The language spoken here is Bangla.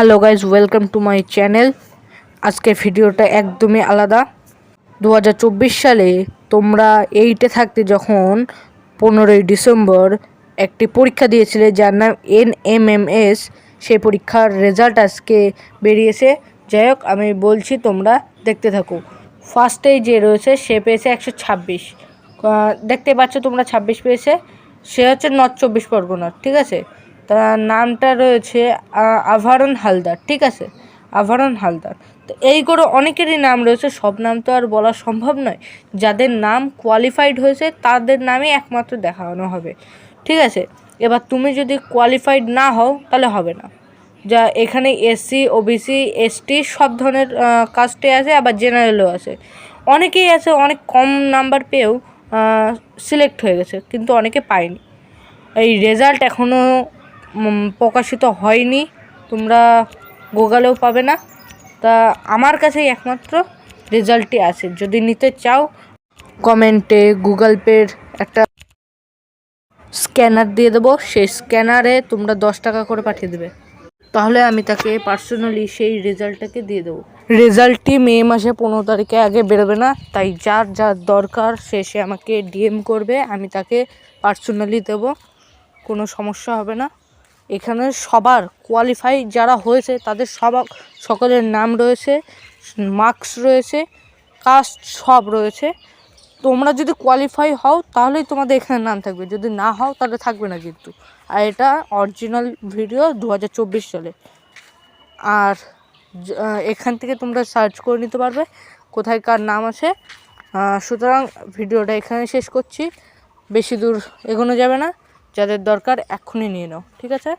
Hello guys, welcome to my channel. আজকের ভিডিওটা একদমই আলাদা। 2024 সালে তোমরা 8-এ থাকতে যখন 15ই ডিসেম্বর একটি পরীক্ষা দিয়েছিলে যার নাম NMMS, সেই পরীক্ষার রেজাল্ট আজকে বেরিয়েছে। যাই হোক, আমি বলছি, তোমরা দেখতে থাকো। ফার্স্টেই যে রয়েছে সে পেয়েছে 126। দেখতে পাচ্ছ তোমরা, 26 পেয়েছে। সে হচ্ছে নর্থ 24 পরগনার, ঠিক আছে। তার নামটা রয়েছে আভারণ হালদার, ঠিক আছে, আভারণ হালদার। তো এই করে অনেকেরই নাম রয়েছে, সব নাম তো আর বলা সম্ভব নয়। যাদের নাম কোয়ালিফাইড হয়েছে তাদের নামই একমাত্র দেখানো হবে, ঠিক আছে। এবার তুমি যদি কোয়ালিফাইড না হও তাহলে হবে না। যা এখানে SC, OBC, ST সব ধরনের কাস্টে আছে, আবার জেনারেলও আছে। অনেকেই আছে অনেক কম নাম্বার পেয়েও সিলেক্ট হয়ে গেছে, কিন্তু অনেকে পায়নি। এই রেজাল্ট এখনও প্রকাশিত হয়নি, তোমরা গুগলেও পাবে না। তা আমার কাছেই একমাত্র রেজাল্টটি আছে। যদি নিতে চাও, কমেন্টে গুগল পের একটা স্ক্যানার দিয়ে দেবো, সেই স্ক্যানারে তোমরা 10 টাকা করে পাঠিয়ে দেবে, তাহলে আমি তাকে পার্সোনালি সেই রেজাল্টটাকে দিয়ে দেবো। রেজাল্টটি মে মাসে 15 তারিখে আগে বেরোবে না, তাই যার যার দরকার সে আমাকে DM করবে, আমি তাকে পার্সোনালি দেবো, কোনো সমস্যা হবে না। এখানে সবার কোয়ালিফাই যারা হয়েছে তাদের সকলের নাম রয়েছে, মার্কস রয়েছে, কাস্ট সব রয়েছে। তোমরা যদি কোয়ালিফাই হও তাহলেই তোমাদের এখানে নাম থাকবে, যদি না হও তাহলে থাকবে না কিন্তু। আর এটা অরিজিনাল ভিডিও 2024 সালে। আর এখান থেকে তোমরা সার্চ করে নিতে পারবে কোথায় কার নাম আছে। সুতরাং ভিডিওটা এখানে শেষ করছি, বেশি দূর এগোনো যাবে না। যাদের দরকার এক্ষুনি নিয়ে নাও, ঠিক আছে।